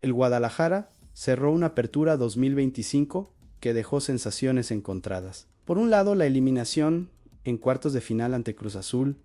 el Guadalajara cerró una apertura 2025 que dejó sensaciones encontradas. Por un lado, la eliminación en cuartos de final ante Cruz Azul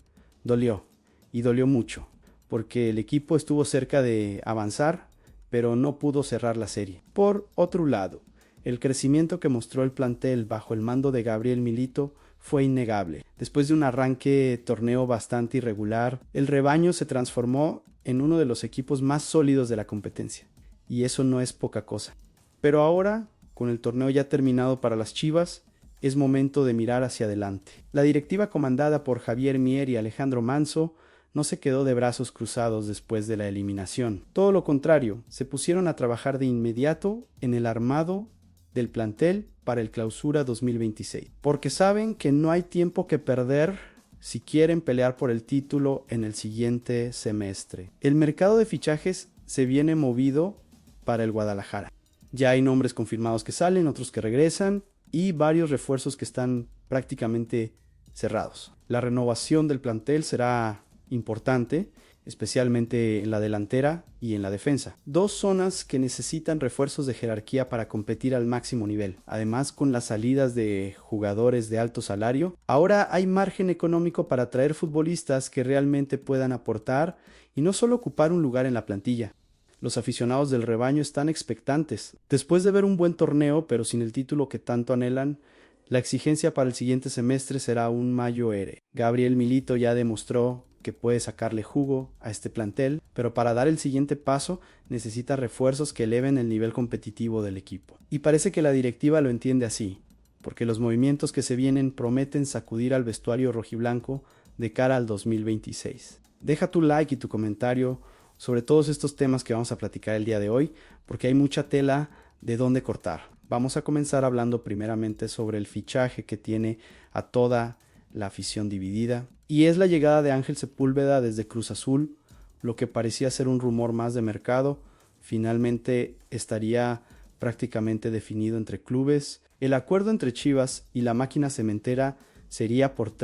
dolió, y dolió mucho, porque el equipo estuvo cerca de avanzar, pero no pudo cerrar la serie. Por otro lado, el crecimiento que mostró el plantel bajo el mando de Gabriel Milito fue innegable. Después de un arranque torneo bastante irregular, el rebaño se transformó en uno de los equipos más sólidos de la competencia, y eso no es poca cosa. Pero ahora, con el torneo ya terminado para las Chivas, es momento de mirar hacia adelante. La directiva comandada por Javier Mier y Alejandro Manso no se quedó de brazos cruzados después de la eliminación. Todo lo contrario, se pusieron a trabajar de inmediato en el armado del plantel para el Clausura 2026, porque saben que no hay tiempo que perder si quieren pelear por el título en el siguiente semestre. El mercado de fichajes se viene movido para el Guadalajara. Ya hay nombres confirmados que salen, otros que regresan y varios refuerzos que están prácticamente cerrados. La renovación del plantel será importante, especialmente en la delantera y en la defensa. Dos zonas que necesitan refuerzos de jerarquía para competir al máximo nivel. Además, con las salidas de jugadores de alto salario, ahora hay margen económico para traer futbolistas que realmente puedan aportar y no solo ocupar un lugar en la plantilla. Los aficionados del rebaño están expectantes. Después de ver un buen torneo, pero sin el título que tanto anhelan, la exigencia para el siguiente semestre será aún mayor. Gabriel Milito ya demostró que puede sacarle jugo a este plantel, pero para dar el siguiente paso necesita refuerzos que eleven el nivel competitivo del equipo. Y parece que la directiva lo entiende así, porque los movimientos que se vienen prometen sacudir al vestuario rojiblanco de cara al 2026. Deja tu like y tu comentario sobre todos estos temas que vamos a platicar el día de hoy, porque hay mucha tela de dónde cortar. Vamos a comenzar hablando primeramente sobre el fichaje que tiene a toda la afición dividida, y es la llegada de Ángel Sepúlveda desde Cruz Azul. Lo que parecía ser un rumor más de mercado, finalmente estaría prácticamente definido entre clubes. El acuerdo entre Chivas y la máquina cementera sería por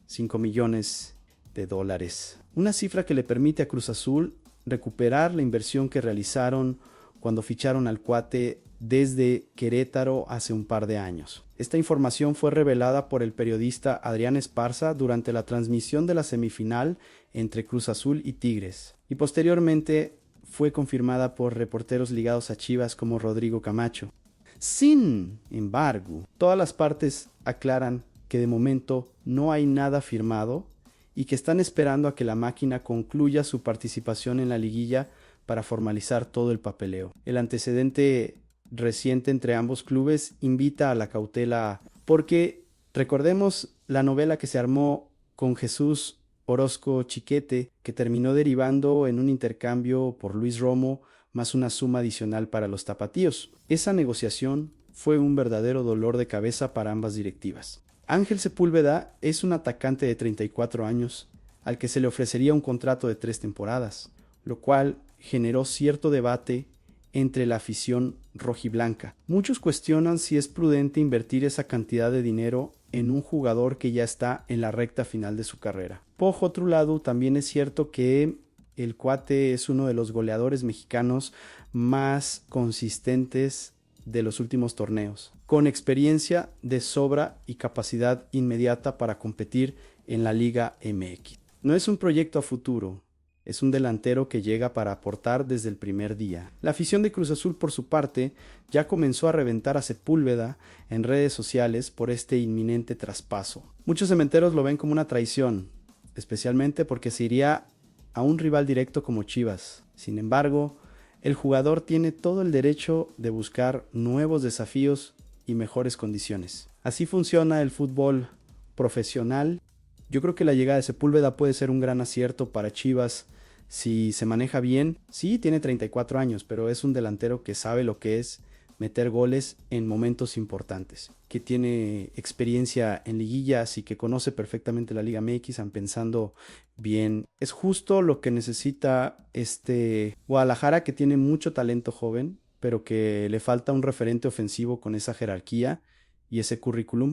5 millones de dólares. Una cifra que le permite a Cruz Azul recuperar la inversión que realizaron cuando ficharon al cuate desde Querétaro hace un par de años. Esta información fue revelada por el periodista Adrián Esparza durante la transmisión de la semifinal entre Cruz Azul y Tigres, y posteriormente fue confirmada por reporteros ligados a Chivas como Rodrigo Camacho. Sin embargo, todas las partes aclaran que de momento no hay nada firmado y que están esperando a que la máquina concluya su participación en la liguilla para formalizar todo el papeleo. El antecedente reciente entre ambos clubes invita a la cautela, porque recordemos la novela que se armó con Jesús Orozco Chiquete, que terminó derivando en un intercambio por Luis Romo más una suma adicional para los tapatíos. Esa negociación fue un verdadero dolor de cabeza para ambas directivas. Ángel Sepúlveda es un atacante de 34 años, al que se le ofrecería un contrato de 3 temporadas, lo cual generó cierto debate entre la afición rojiblanca. Muchos cuestionan si es prudente invertir esa cantidad de dinero en un jugador que ya está en la recta final de su carrera. Por otro lado, también es cierto que el cuate es uno de los goleadores mexicanos más consistentes de los últimos torneos, con experiencia de sobra y capacidad inmediata para competir en la Liga MX. No es un proyecto a futuro, es un delantero que llega para aportar desde el primer día. La afición de Cruz Azul, por su parte, ya comenzó a reventar a Sepúlveda en redes sociales por este inminente traspaso. Muchos cementeros lo ven como una traición, especialmente porque se iría a un rival directo como Chivas. Sin embargo, el jugador tiene todo el derecho de buscar nuevos desafíos y mejores condiciones. Así funciona el fútbol profesional. Yo creo que la llegada de Sepúlveda puede ser un gran acierto para Chivas si se maneja bien. Sí, tiene 34 años, pero es un delantero que sabe lo que es meter goles en momentos importantes, que tiene experiencia en liguillas y que conoce perfectamente la Liga MX, pensando bien. Es justo lo que necesita este Guadalajara, que tiene mucho talento joven, pero que le falta un referente ofensivo con esa jerarquía y ese currículum.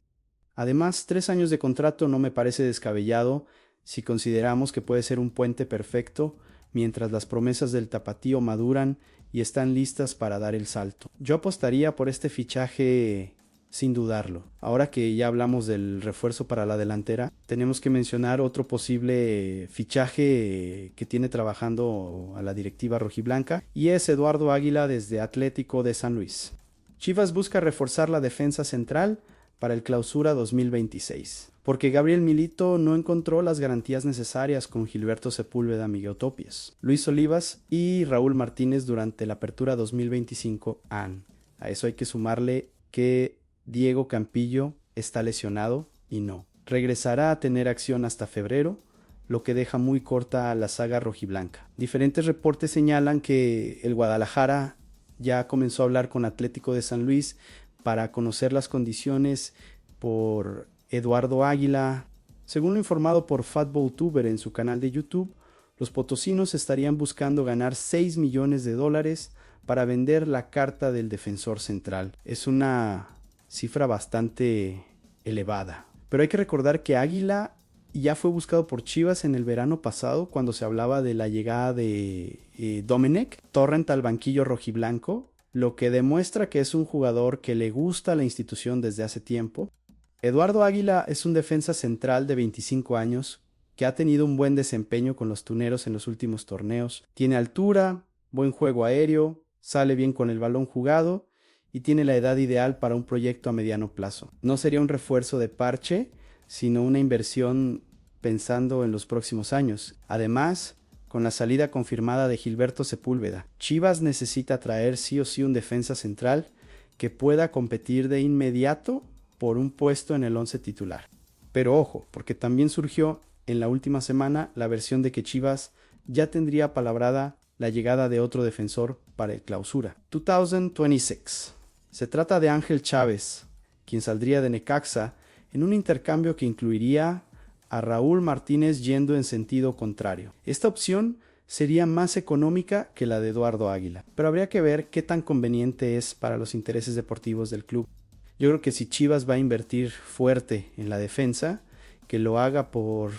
Además, 3 años de contrato no me parece descabellado si consideramos que puede ser un puente perfecto mientras las promesas del tapatío maduran y están listas para dar el salto. Yo apostaría por este fichaje sin dudarlo. Ahora que ya hablamos del refuerzo para la delantera, tenemos que mencionar otro posible fichaje que tiene trabajando a la directiva rojiblanca, y es Eduardo Águila desde Atlético de San Luis. Chivas busca reforzar la defensa central para el Clausura 2026, porque Gabriel Milito no encontró las garantías necesarias con Gilberto Sepúlveda, Miguel Topias, Luis Olivas y Raúl Martínez durante la Apertura 2025 AN. A eso hay que sumarle que Diego Campillo está lesionado y no regresará a tener acción hasta febrero, lo que deja muy corta a la saga rojiblanca. Diferentes reportes señalan que el Guadalajara ya comenzó a hablar con Atlético de San Luis para conocer las condiciones por Eduardo Águila. Según lo informado por FatballTuber en su canal de YouTube, los potosinos estarían buscando ganar $6 millones para vender la carta del defensor central. Es una cifra bastante elevada. Pero hay que recordar que Águila ya fue buscado por Chivas en el verano pasado, cuando se hablaba de la llegada de Domenech Torrent al banquillo rojiblanco, lo que demuestra que es un jugador que le gusta a la institución desde hace tiempo. Eduardo Águila es un defensa central de 25 años que ha tenido un buen desempeño con los tuneros en los últimos torneos. Tiene altura, buen juego aéreo, sale bien con el balón jugado y tiene la edad ideal para un proyecto a mediano plazo. No sería un refuerzo de parche, sino una inversión pensando en los próximos años. Además, con la salida confirmada de Gilberto Sepúlveda, Chivas necesita traer sí o sí un defensa central que pueda competir de inmediato por un puesto en el 11 titular. Pero ojo, porque también surgió en la última semana la versión de que Chivas ya tendría palabrada la llegada de otro defensor para el Clausura 2026. Se trata de Ángel Chávez, quien saldría de Necaxa en un intercambio que incluiría a Raúl Martínez yendo en sentido contrario. Esta opción sería más económica que la de Eduardo Águila, pero habría que ver qué tan conveniente es para los intereses deportivos del club. Yo creo que si Chivas va a invertir fuerte en la defensa, que lo haga por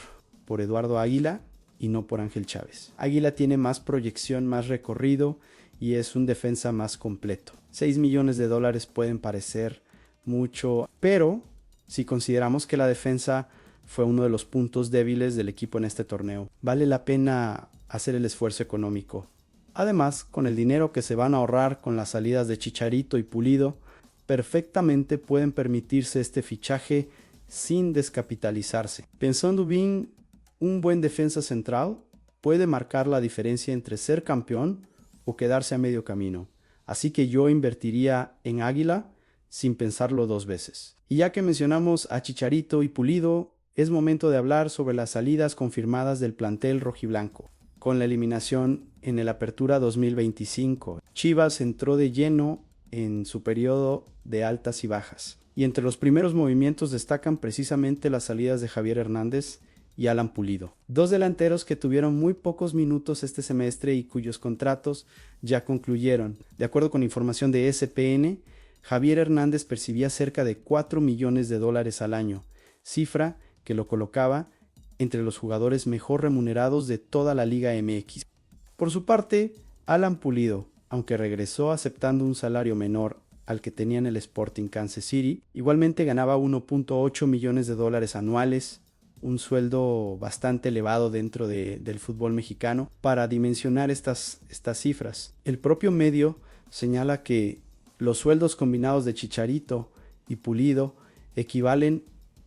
Eduardo Águila y no por Ángel Chávez. Águila tiene más proyección, más recorrido y es un defensa más completo. $6 millones pueden parecer mucho, pero si consideramos que la defensa fue uno de los puntos débiles del equipo en este torneo, vale la pena hacer el esfuerzo económico. Además, con el dinero que se van a ahorrar con las salidas de Chicharito y Pulido, perfectamente pueden permitirse este fichaje sin descapitalizarse. Pensando bien, un buen defensa central puede marcar la diferencia entre ser campeón o quedarse a medio camino. Así que yo invertiría en Águila sin pensarlo dos veces. Y ya que mencionamos a Chicharito y Pulido, es momento de hablar sobre las salidas confirmadas del plantel rojiblanco. Con la eliminación en el Apertura 2025, Chivas entró de lleno en su periodo de altas y bajas. Y entre los primeros movimientos destacan precisamente las salidas de Javier Hernández y Alan Pulido, dos delanteros que tuvieron muy pocos minutos este semestre y cuyos contratos ya concluyeron. De acuerdo con información de ESPN, Javier Hernández percibía cerca de $4 millones al año, cifra que lo colocaba entre los jugadores mejor remunerados de toda la Liga MX. Por su parte, Alan Pulido, aunque regresó aceptando un salario menor al que tenía en el Sporting Kansas City, igualmente ganaba $1.8 millones anuales, un sueldo bastante elevado dentro del fútbol mexicano. Para dimensionar estas cifras, el propio medio señala que los sueldos combinados de Chicharito y Pulido equivalen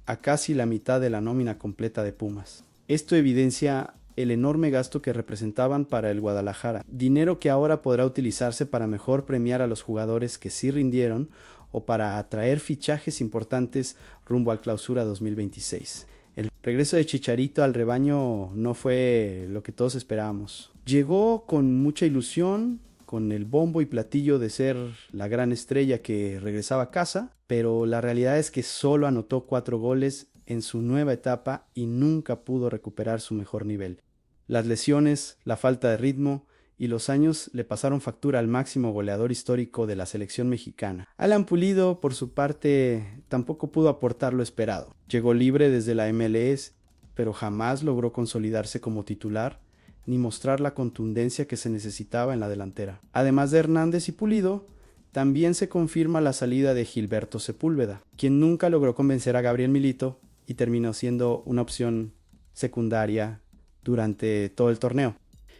a casi la mitad de la nómina completa de Pumas. Esto evidencia el enorme gasto que representaban para el Guadalajara, dinero que ahora podrá utilizarse para mejor premiar a los jugadores que sí rindieron o para atraer fichajes importantes rumbo al Clausura 2026. El regreso de Chicharito al rebaño no fue lo que todos esperábamos. Llegó con mucha ilusión, con el bombo y platillo de ser la gran estrella que regresaba a casa, pero la realidad es que solo anotó 4 goles en su nueva etapa y nunca pudo recuperar su mejor nivel. Las lesiones, la falta de ritmo y los años le pasaron factura al máximo goleador histórico de la selección mexicana. Alan Pulido, por su parte, tampoco pudo aportar lo esperado. Llegó libre desde la MLS, pero jamás logró consolidarse como titular, ni mostrar la contundencia que se necesitaba en la delantera. Además de Hernández y Pulido, también se confirma la salida de Gilberto Sepúlveda, quien nunca logró convencer a Gabriel Milito y terminó siendo una opción secundaria durante todo el torneo.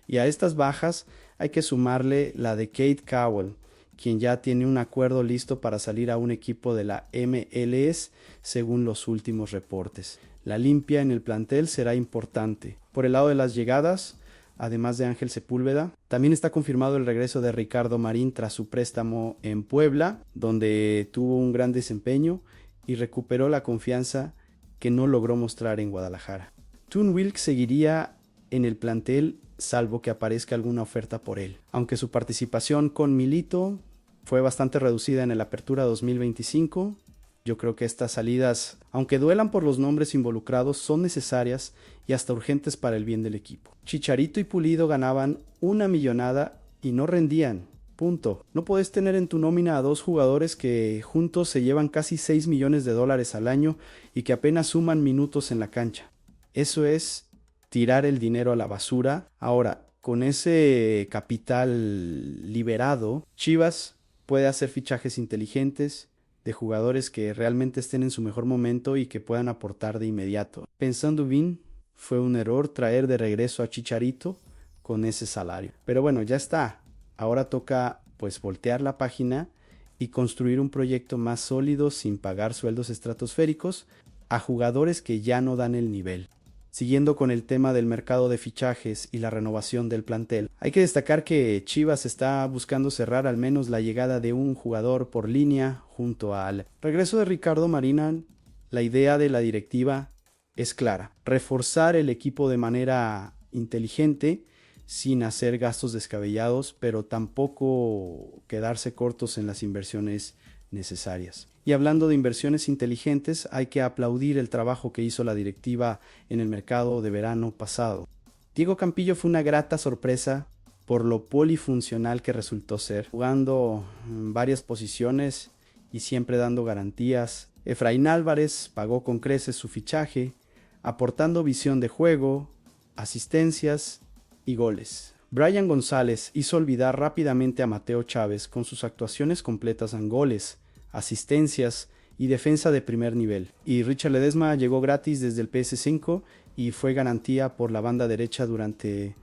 Y a estas bajas hay que sumarle la de Kate Cowell, quien ya tiene un acuerdo listo para salir a un equipo de la MLS según los últimos reportes. La limpia en el plantel será importante. Por el lado de las llegadas, además de Ángel Sepúlveda, también está confirmado el regreso de Ricardo Marín tras su préstamo en Puebla, donde tuvo un gran desempeño y recuperó la confianza que no logró mostrar en Guadalajara. Toon Wilk seguiría en el plantel salvo que aparezca alguna oferta por él, aunque su participación con Milito fue bastante reducida en el Apertura 2025. Yo creo que estas salidas, aunque duelan por los nombres involucrados, son necesarias y hasta urgentes para el bien del equipo. Chicharito y Pulido ganaban una millonada y no rendían. Punto. No puedes tener en tu nómina a dos jugadores que juntos se llevan casi 6 millones de dólares al año y que apenas suman minutos en la cancha. Eso es tirar el dinero a la basura. Ahora, con ese capital liberado, Chivas puede hacer fichajes inteligentes de jugadores que realmente estén en su mejor momento y que puedan aportar de inmediato. Pensando bien, fue un error traer de regreso a Chicharito con ese salario. Pero bueno, ya está. Ahora toca pues voltear la página y construir un proyecto más sólido sin pagar sueldos estratosféricos a jugadores que ya no dan el nivel. Siguiendo con el tema del mercado de fichajes y la renovación del plantel, hay que destacar que Chivas está buscando cerrar al menos la llegada de un jugador por línea junto al regreso de Ricardo Marín. La idea de la directiva es clara: reforzar el equipo de manera inteligente, sin hacer gastos descabellados, pero tampoco quedarse cortos en las inversiones necesarias. Y hablando de inversiones inteligentes, hay que aplaudir el trabajo que hizo la directiva en el mercado de verano pasado. Diego Campillo fue una grata sorpresa por lo polifuncional que resultó ser, jugando en varias posiciones y siempre dando garantías. Efraín Álvarez pagó con creces su fichaje, aportando visión de juego, asistencias y goles. Brian González hizo olvidar rápidamente a Mateo Chávez con sus actuaciones completas en goles, asistencias y defensa de primer nivel. Y Richard Ledesma llegó gratis desde el PS5 y fue garantía por la banda derecha durante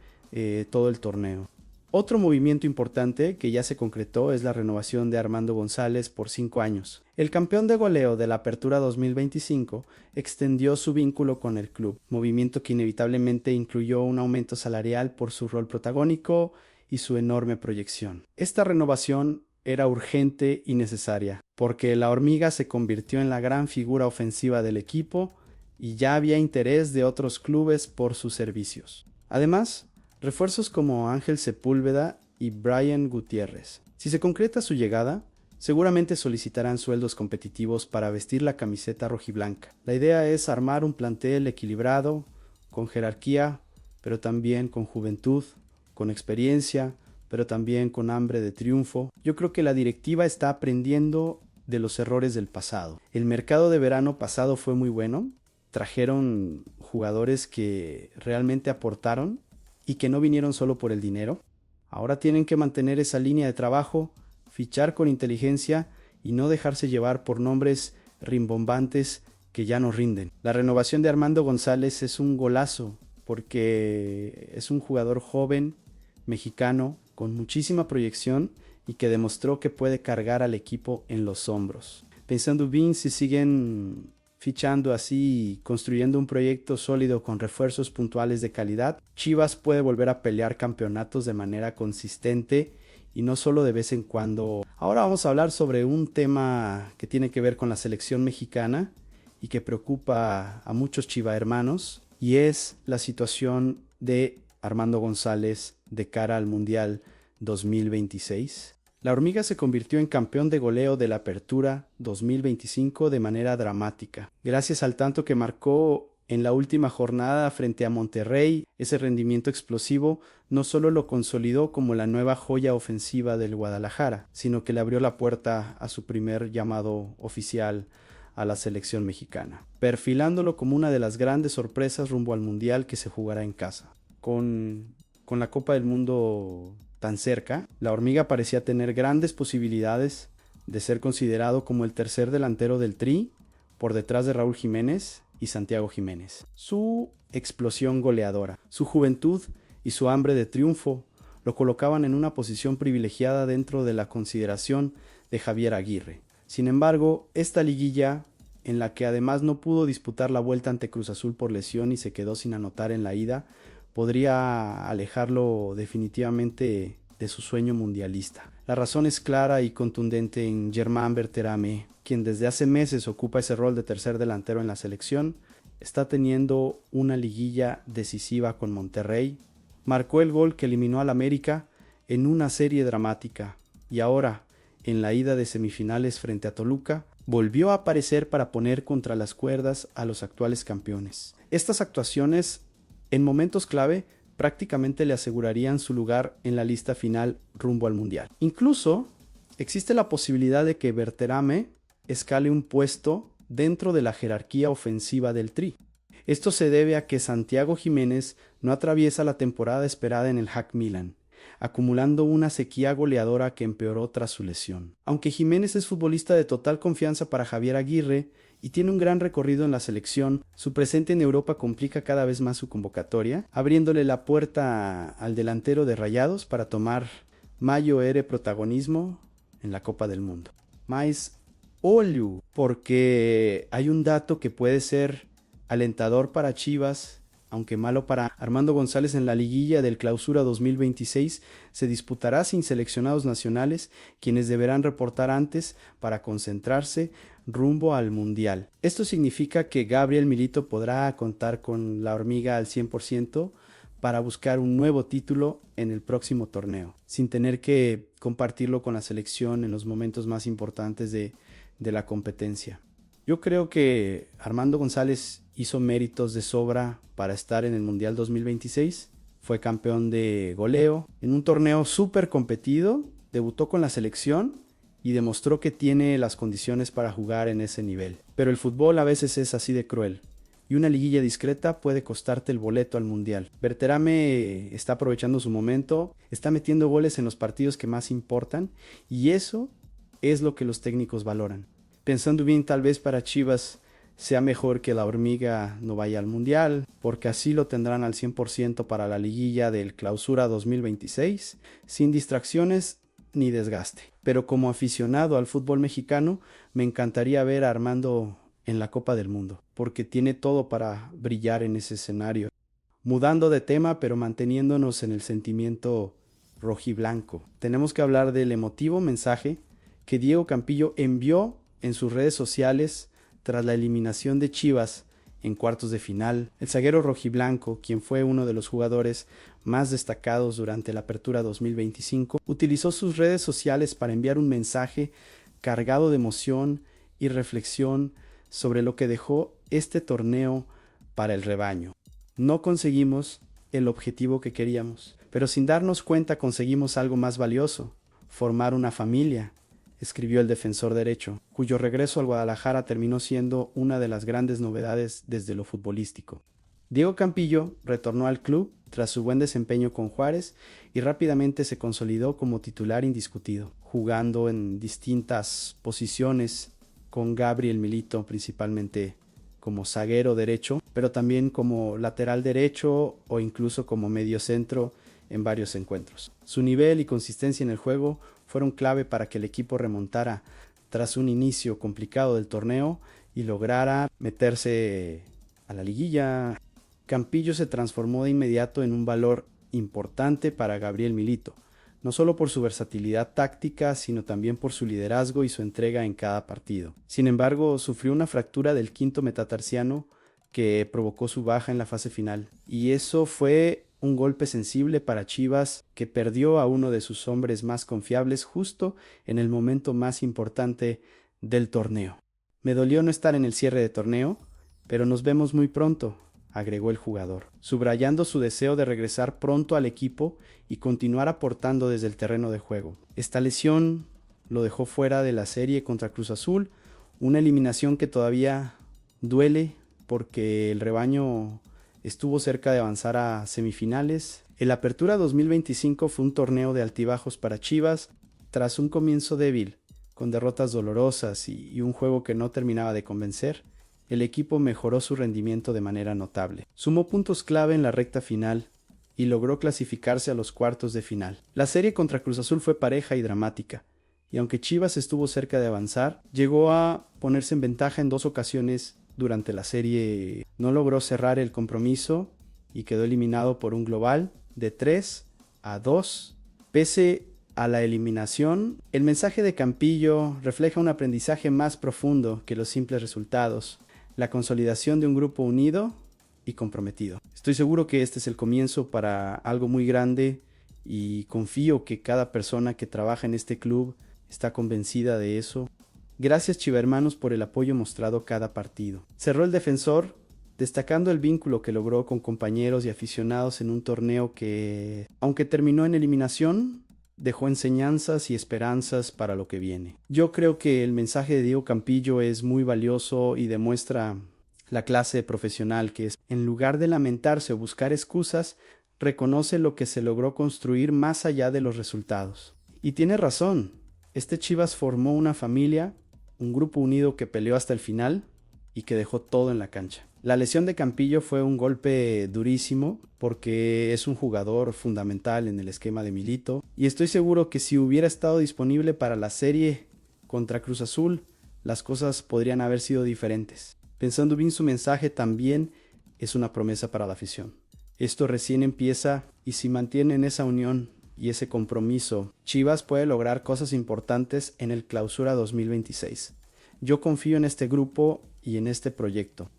todo el torneo. Otro movimiento importante que ya se concretó es la renovación de Armando González por 5 años. El campeón de goleo de la Apertura 2025 extendió su vínculo con el club, movimiento que inevitablemente incluyó un aumento salarial por su rol protagónico y su enorme proyección. Esta renovación era urgente y necesaria, porque la hormiga se convirtió en la gran figura ofensiva del equipo y ya había interés de otros clubes por sus servicios. Además, refuerzos como Ángel Sepúlveda y Brian Gutiérrez. Si se concreta su llegada, seguramente solicitarán sueldos competitivos para vestir la camiseta rojiblanca. La idea es armar un plantel equilibrado, con jerarquía, pero también con juventud, con experiencia, pero también con hambre de triunfo. Yo creo que la directiva está aprendiendo de los errores del pasado. El mercado de verano pasado fue muy bueno. Trajeron jugadores que realmente aportaron y que no vinieron solo por el dinero. Ahora tienen que mantener esa línea de trabajo, fichar con inteligencia y no dejarse llevar por nombres rimbombantes que ya no rinden. La renovación de Armando González es un golazo porque es un jugador joven, mexicano, con muchísima proyección y que demostró que puede cargar al equipo en los hombros. Pensando bien, si siguen fichando así y construyendo un proyecto sólido con refuerzos puntuales de calidad, Chivas puede volver a pelear campeonatos de manera consistente y no solo de vez en cuando. Ahora vamos a hablar sobre un tema que tiene que ver con la selección mexicana y que preocupa a muchos chivahermanos, y es la situación de Armando González de cara al Mundial 2026. La hormiga se convirtió en campeón de goleo de la Apertura 2025 de manera dramática. Gracias al tanto que marcó en la última jornada frente a Monterrey, ese rendimiento explosivo no solo lo consolidó como la nueva joya ofensiva del Guadalajara, sino que le abrió la puerta a su primer llamado oficial a la selección mexicana, perfilándolo como una de las grandes sorpresas rumbo al Mundial que se jugará en casa. Con Con la Copa del Mundo tan cerca, la Hormiga parecía tener grandes posibilidades de ser considerado como el tercer delantero del Tri, por detrás de Raúl Jiménez y Santiago Jiménez. Su explosión goleadora, su juventud y su hambre de triunfo lo colocaban en una posición privilegiada dentro de la consideración de Javier Aguirre. Sin embargo, esta liguilla, en la que además no pudo disputar la vuelta ante Cruz Azul por lesión y se quedó sin anotar en la ida, podría alejarlo definitivamente de su sueño mundialista. La razón es clara y contundente en Germán Berterame, quien desde hace meses ocupa ese rol de tercer delantero en la selección. Está teniendo una liguilla decisiva con Monterrey, marcó el gol que eliminó al América en una serie dramática y ahora, en la ida de semifinales frente a Toluca, volvió a aparecer para poner contra las cuerdas a los actuales campeones. Estas actuaciones, en momentos clave, prácticamente le asegurarían su lugar en la lista final rumbo al Mundial. Incluso, existe la posibilidad de que Berterame escale un puesto dentro de la jerarquía ofensiva del Tri. Esto se debe a que Santiago Jiménez no atraviesa la temporada esperada en el Hack Milan, acumulando una sequía goleadora que empeoró tras su lesión. Aunque Jiménez es futbolista de total confianza para Javier Aguirre y tiene un gran recorrido en la selección, su presente en Europa complica cada vez más su convocatoria, abriéndole la puerta al delantero de Rayados para tomar mayor protagonismo en la Copa del Mundo. Más olho, porque hay un dato que puede ser alentador para Chivas, aunque malo para Armando González. En la liguilla del Clausura 2026 se disputará sin seleccionados nacionales, quienes deberán reportar antes para concentrarse rumbo al Mundial. Esto significa que Gabriel Milito podrá contar con la Hormiga al 100% para buscar un nuevo título en el próximo torneo, sin tener que compartirlo con la selección en los momentos más importantes de la competencia. Yo creo que Armando González hizo méritos de sobra para estar en el Mundial 2026. Fue campeón de goleo en un torneo súper competido, debutó con la selección y demostró que tiene las condiciones para jugar en ese nivel. Pero el fútbol a veces es así de cruel, y una liguilla discreta puede costarte el boleto al Mundial. Berterame está aprovechando su momento, está metiendo goles en los partidos que más importan, y eso es lo que los técnicos valoran. Pensando bien, tal vez para Chivas sea mejor que la Hormiga no vaya al Mundial, porque así lo tendrán al 100% para la liguilla del Clausura 2026, sin distracciones ni desgaste. Pero como aficionado al fútbol mexicano, me encantaría ver a Armando en la Copa del Mundo, porque tiene todo para brillar en ese escenario. Mudando de tema, pero manteniéndonos en el sentimiento rojiblanco, tenemos que hablar del emotivo mensaje que Diego Campillo envió en sus redes sociales tras la eliminación de Chivas en cuartos de final. El zaguero rojiblanco, quien fue uno de los jugadores más destacados durante la Apertura 2025, utilizó sus redes sociales para enviar un mensaje cargado de emoción y reflexión sobre lo que dejó este torneo para el rebaño. No conseguimos el objetivo que queríamos, pero sin darnos cuenta conseguimos algo más valioso: formar una familia, escribió el defensor derecho, cuyo regreso al Guadalajara terminó siendo una de las grandes novedades desde lo futbolístico. Diego Campillo retornó al club tras su buen desempeño con Juárez y rápidamente se consolidó como titular indiscutido, jugando en distintas posiciones con Gabriel Milito, principalmente como zaguero derecho, pero también como lateral derecho o incluso como mediocentro en varios encuentros. Su nivel y consistencia en el juego fueron clave para que el equipo remontara tras un inicio complicado del torneo y lograra meterse a la liguilla. Campillo se transformó de inmediato en un valor importante para Gabriel Milito, no solo por su versatilidad táctica, sino también por su liderazgo y su entrega en cada partido. Sin embargo, sufrió una fractura del quinto metatarsiano que provocó su baja en la fase final, y eso fue un golpe sensible para Chivas, que perdió a uno de sus hombres más confiables justo en el momento más importante del torneo. Me dolió no estar en el cierre de torneo, pero nos vemos muy pronto, agregó el jugador, subrayando su deseo de regresar pronto al equipo y continuar aportando desde el terreno de juego. Esta lesión lo dejó fuera de la serie contra Cruz Azul, una eliminación que todavía duele porque el rebaño estuvo cerca de avanzar a semifinales. El Apertura 2025 fue un torneo de altibajos para Chivas. Tras un comienzo débil, con derrotas dolorosas y un juego que no terminaba de convencer, el equipo mejoró su rendimiento de manera notable. Sumó puntos clave en la recta final y logró clasificarse a los cuartos de final. La serie contra Cruz Azul fue pareja y dramática, y aunque Chivas estuvo cerca de avanzar, llegó a ponerse en ventaja en 2 ocasiones durante la serie. No logró cerrar el compromiso y quedó eliminado por un global de 3-2. Pese a la eliminación, el mensaje de Campillo refleja un aprendizaje más profundo que los simples resultados, la consolidación de un grupo unido y comprometido. Estoy seguro que este es el comienzo para algo muy grande y confío que cada persona que trabaja en este club está convencida de eso. Gracias, chivermanos, por el apoyo mostrado cada partido. Cerró el defensor, destacando el vínculo que logró con compañeros y aficionados en un torneo que, aunque terminó en eliminación, dejó enseñanzas y esperanzas para lo que viene. Yo creo que el mensaje de Diego Campillo es muy valioso y demuestra la clase de profesional que es. En lugar de lamentarse o buscar excusas, reconoce lo que se logró construir más allá de los resultados. Y tiene razón, este Chivas formó una familia, un grupo unido que peleó hasta el final y que dejó todo en la cancha. La lesión de Campillo fue un golpe durísimo porque es un jugador fundamental en el esquema de Milito, y estoy seguro que si hubiera estado disponible para la serie contra Cruz Azul, las cosas podrían haber sido diferentes. Pensando bien, su mensaje también es una promesa para la afición. Esto recién empieza y si mantienen esa unión y ese compromiso, Chivas puede lograr cosas importantes en el Clausura 2026. Yo confío en este grupo y en este proyecto.